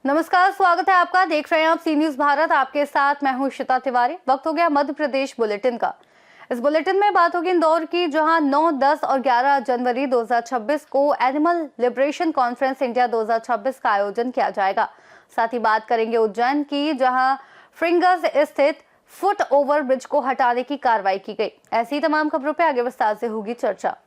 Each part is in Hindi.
नमस्कार, स्वागत है आपका। देख रहे हैं आप सी न्यूज भारत। आपके साथ मैं हूं श्वेता तिवारी। वक्त हो गया मध्य प्रदेश बुलेटिन का। इस बुलेटिन में बात होगी इंदौर की, जहां 9, 10 और 11 जनवरी 2026 को एनिमल लिबरेशन कॉन्फ्रेंस इंडिया 2026 का आयोजन किया जाएगा। साथ ही बात करेंगे उज्जैन की, जहां फ्रिंगस स्थित फुट ओवर ब्रिज को हटाने की कार्रवाई की गई। ऐसी तमाम खबरों पर आगे विस्तार से होगी चर्चा।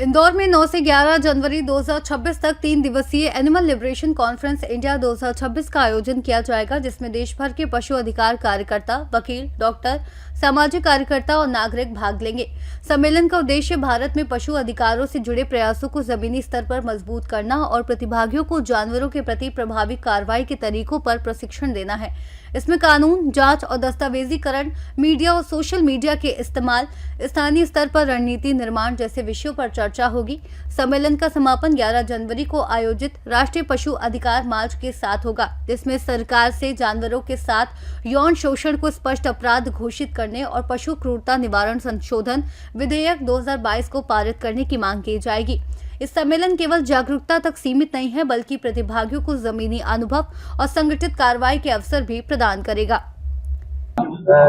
इंदौर में 9 से 11 जनवरी 2026 तक 3 दिवसीय एनिमल लिबरेशन कॉन्फ्रेंस इंडिया 2026 का आयोजन किया जाएगा, जिसमें देश भर के पशु अधिकार कार्यकर्ता, वकील, डॉक्टर, सामाजिक कार्यकर्ता और नागरिक भाग लेंगे। सम्मेलन का उद्देश्य भारत में पशु अधिकारों से जुड़े प्रयासों को जमीनी स्तर पर मजबूत करना और प्रतिभागियों को जानवरों के प्रति प्रभावी कार्रवाई के तरीकों पर प्रशिक्षण देना है। इसमें कानून, जांच और दस्तावेजीकरण, मीडिया और सोशल मीडिया के इस्तेमाल, स्थानीय स्तर पर रणनीति निर्माण जैसे विषयों पर चर्चा होगी। सम्मेलन का समापन 11 जनवरी को आयोजित राष्ट्रीय पशु अधिकार मार्च के साथ होगा, जिसमें सरकार से जानवरों के साथ यौन शोषण को स्पष्ट अपराध घोषित करने और पशु क्रूरता निवारण संशोधन विधेयक 2022 को पारित करने की मांग की जाएगी। इस सम्मेलन केवल जागरूकता तक सीमित नहीं है, बल्कि प्रतिभागियों को जमीनी अनुभव और संगठित कार्रवाई के अवसर भी प्रदान करेगा।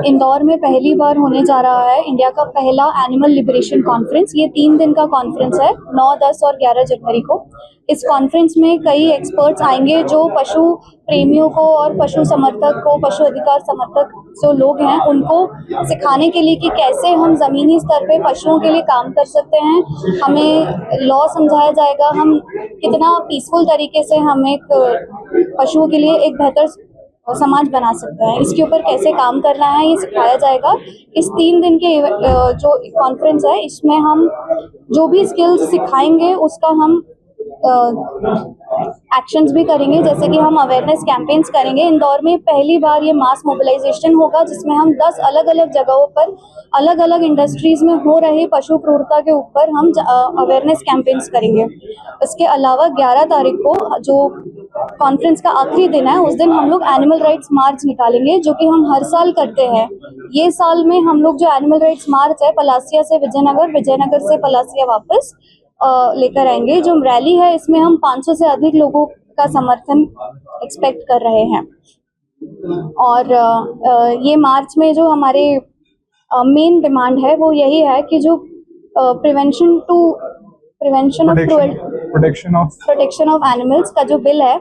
इंदौर में पहली बार होने जा रहा है इंडिया का पहला एनिमल लिबरेशन कॉन्फ्रेंस। ये 3 दिन का कॉन्फ्रेंस है, 9, 10 और 11 जनवरी को। इस कॉन्फ्रेंस में कई एक्सपर्ट्स आएंगे जो पशु प्रेमियों को और पशु समर्थक को, पशु अधिकार समर्थक जो लोग हैं, उनको सिखाने के लिए कि कैसे हम जमीनी स्तर पे पशुओं के लिए काम कर सकते हैं। हमें लॉ समझाया जाएगा, हम कितना पीसफुल तरीके से हम एक पशुओं के लिए एक बेहतर समाज बना सकते हैं, इसके ऊपर कैसे काम करना है ये सिखाया जाएगा। इस 3 दिन के जो कॉन्फ्रेंस है, इसमें हम जो भी स्किल्स सिखाएंगे उसका हम एक्शंस भी करेंगे, जैसे कि हम अवेयरनेस कैंपेन्स करेंगे। इंदौर में पहली बार ये मास मोबिलाइजेशन होगा, जिसमें हम 10 अलग अलग जगहों पर अलग अलग इंडस्ट्रीज में हो रहे पशु क्रूरता के ऊपर हम अवेयरनेस कैंपेन्स करेंगे। इसके अलावा 11 तारीख को जो कॉन्फ्रेंस का आखिरी दिन है, उस दिन हम लोग एनिमल राइट्स मार्च निकालेंगे, जो कि हम हर साल करते हैं। ये साल में हम लोग जो एनिमल राइट्स मार्च है, पलासिया से विजयनगर, विजयनगर से पलासिया वापस लेकर आएंगे। जो रैली है, इसमें हम 500 से अधिक लोगों का समर्थन एक्सपेक्ट कर रहे हैं। और ये मार्च में जो हमारे मेन डिमांड है वो यही है कि जो प्रिवेंशन ऑफ एनिमल्स का जो बिल है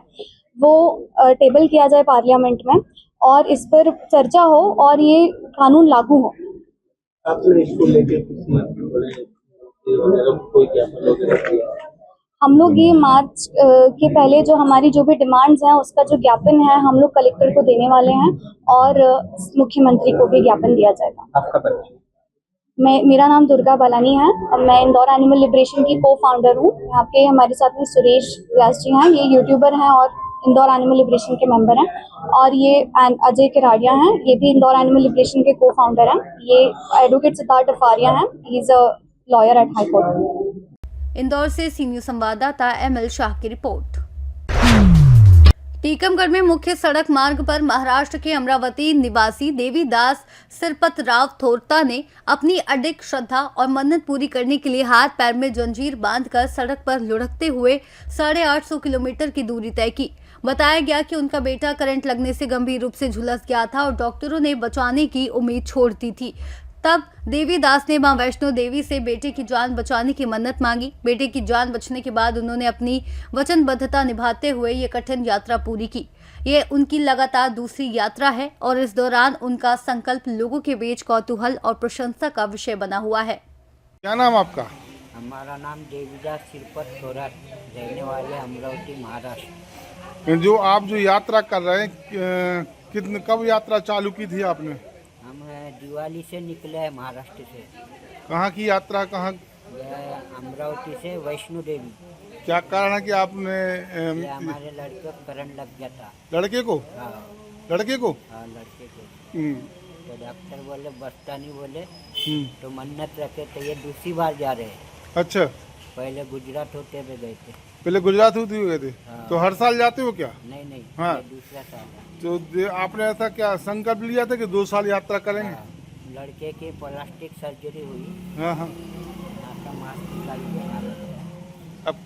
वो टेबल किया जाए पार्लियामेंट में, और इस पर चर्चा हो और ये कानून लागू हो। हम लोग ये मार्च के पहले जो हमारी जो भी डिमांड्स हैं उसका जो ज्ञापन है हम लोग कलेक्टर को देने वाले हैं, और मुख्यमंत्री को भी ज्ञापन दिया जाएगा। आपका परिचय? मेरा नाम दुर्गा बालानी है। मैं इंदौर एनिमल लिबरेशन की को फाउंडर हूँ। यहाँ पे हमारे साथ में सुरेश व्यास जी हैं, ये यूट्यूबर हैं और इंदौर एनिमल लिबरेशन के मेंबर हैं। और ये अजय किराड़िया हैं, ये भी इंदौर एनिमल लिबरेशन के को फाउंडर हैं। ये एडवोकेट सिद्धार्थ अफारिया हैं, he is a lawyer at high court. Indore से सी न्यूज संवाददाता ML शाह की रिपोर्ट। टीकमगढ़ में मुख्य सड़क मार्ग पर महाराष्ट्र के अमरावती निवासी देवीदास सिरपतराव थोरता ने अपनी अडिग श्रद्धा और मन्नत पूरी करने के लिए हाथ पैर में जंजीर बांधकर सड़क पर लुढ़कते हुए 850 किलोमीटर की दूरी तय की। बताया गया कि उनका बेटा करंट लगने से गंभीर रूप से झुलस गया था और डॉक्टरों ने बचाने की उम्मीद छोड़ दी थी। तब देवीदास ने मां वैष्णो देवी से बेटे की जान बचाने की मन्नत मांगी। बेटे की जान बचने के बाद उन्होंने अपनी वचनबद्धता निभाते हुए ये कठिन यात्रा पूरी की। ये उनकी लगातार दूसरी यात्रा है और इस दौरान उनका संकल्प लोगों के बीच कौतूहल और प्रशंसा का विषय बना हुआ है। क्या नाम आपका? हमारा नाम देवीदास सिरपत थोरात, रहने वाले अमरावती महाराष्ट्र। जो आप जो यात्रा कर रहे हैं, कब यात्रा चालू की थी आपने? हम दिवाली से निकले हैं महाराष्ट्र से। कहाँ की यात्रा? कहाँ? अमरावती से वैष्णो देवी। क्या कारण है कि आपने हमारे लड़के को करंट लग गया था। लड़के को? हाँ। लड़के को? हाँ, लड़के को। तो डॉक्टर बोले बचता नहीं, बोले तो मन्नत रखे, तो ये दूसरी बार जा रहे हैं। अच्छा, पहले गुजरात होते हुए गए थे। पहले गुजरात होते हुए गए थे। हाँ। तो हर साल जाते हो क्या? नहीं, हाँ। दूसरा साल है। तो आपने ऐसा क्या संकल्प लिया था कि 2 साल यात्रा करेंगे? हाँ। लड़के की प्लास्टिक सर्जरी हुई। हाँ। मास्क निकाल के अब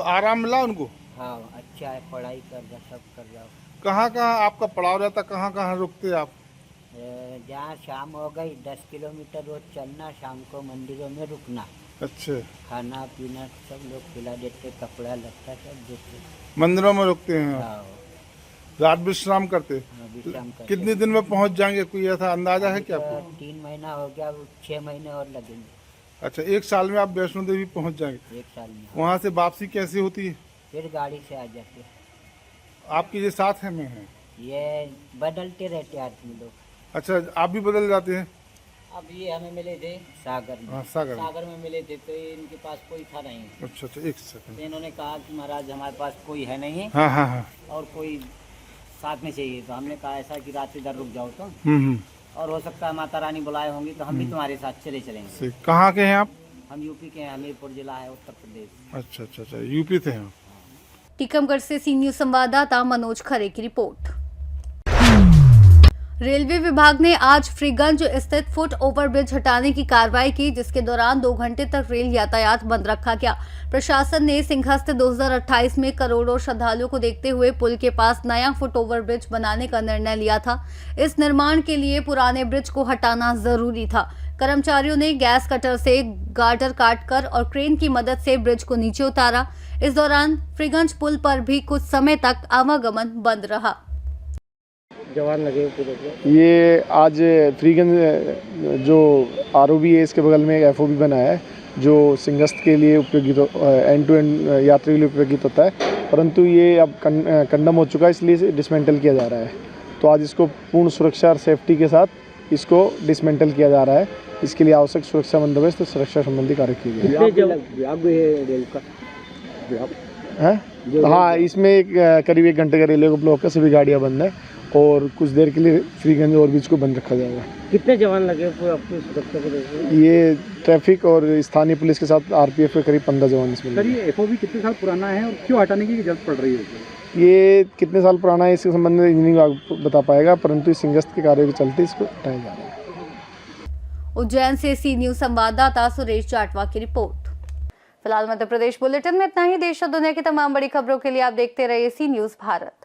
आराम मिला उनको? हाँ अच्छा है, पढ़ाई कर रहा, सब कर रहा हूँ। कहाँ कहाँ आपका पड़ाव रहता, कहाँ कहाँ रुकते आप? जहाँ शाम हो गई 10 किलोमीटर रोज चलना, शाम को मंदिरों में रुकना, अच्छे, खाना पीना सब लोग खिला देते, कपड़ा लत्ता सब देते। मंदिरों में रुकते हैं आप? हाँ रात विश्राम करते? विश्राम करते। कितने दिन में पहुंच जाएंगे, कोई ऐसा अंदाजा है क्या तो आपको? 3 महीना हो गया, अब 6 महीने और लगेंगे। अच्छा, 1 साल में आप वैष्णो देवी पहुंच जाएंगे। 1 साल में वहाँ से वापसी कैसी होती है? फिर गाड़ी से आ जाते। आपके ये साथ में है? ये बदलते रहते आदमी लोग। अच्छा, आप भी बदल जाते हैं? अब ये हमें मिले थे सागर में। हाँ, सागर में। सागर में मिले थे, तो इनके पास कोई था नहीं। अच्छा अच्छा, 1 सेकंड। तो इन्होंने कहा कि महाराज हमारे पास कोई है नहीं हाँ हाँ हाँ। और कोई साथ में चाहिए। तो हमने कहा ऐसा कि रात इधर रुक जाओ तो, हम्म। और हो सकता है माता रानी बुलाए होंगी तो हम भी तुम्हारे साथ चले चलेंगे। सही। कहाँ के हैं आप? हम यूपी के हैं, हमीरपुर जिला है, उत्तर प्रदेश। अच्छा अच्छा अच्छा, यूपी थे हम। टीकमगढ़ से सी न्यूज संवाददाता मनोज खरे की रिपोर्ट। रेलवे विभाग ने आज फ्रीगंज स्थित फुट ओवरब्रिज हटाने की कार्रवाई की, जिसके दौरान 2 घंटे तक रेल यातायात बंद रखा गया। प्रशासन ने सिंहस्थ 2028 में करोड़ों श्रद्धालुओं को देखते हुए पुल के पास नया फुट ओवरब्रिज बनाने का निर्णय लिया था। इस निर्माण के लिए पुराने ब्रिज को हटाना जरूरी था। कर्मचारियों ने गैस कटर से गार्डर काटकर और क्रेन की मदद से ब्रिज को नीचे उतारा। इस दौरान फ्रीगंज पुल पर भी कुछ समय तक आवागमन बंद रहा। जवान लगे पूरे। ये आज फ्रीगंज जो ROB है, इसके बगल में एक FOB बना है जो सिंहस्थ के लिए उपयोगित एंड टू एंड यात्री के लिए उपयोगित होता है, परंतु ये अब कंडम हो चुका है, इसलिए इसे डिसमेंटल किया जा रहा है। तो आज इसको पूर्ण सुरक्षा और सेफ्टी के साथ इसको डिसमेंटल किया जा रहा है। इसके लिए आवश्यक सुरक्षा बंदोबस्त और सुरक्षा संबंधी कार्य किए गए हैं। हाँ, इसमें करीब 1 घंटे का रेलवे का ब्लॉक है, सभी गाड़ियाँ बंद है और कुछ देर के लिए फ्रीगंज और बीच को बंद रखा जाएगा। कितने जवान लगे आपकी सुरक्षा को देखते? ये ट्रैफिक और स्थानीय पुलिस के साथ RPF के करीब 15 जवान इसमें। सर, ये FOB कितने साल पुराना है और क्यों हटाने की जरूरत पड़ रही है? ये कितने साल पुराना है इसके संबंध में इंजीनियरिंग विभाग बता पाएगा, परंतु इस सिंहस्थ के कार्य के चलते इसको हटाया जा रहा है। उज्जैन से सी न्यूज संवाददाता सुरेश जाटवा की रिपोर्ट। फिलहाल मध्य प्रदेश बुलेटिन में इतना ही। देश और दुनिया की तमाम बड़ी खबरों के लिए आप देखते रहिए सी न्यूज भारत।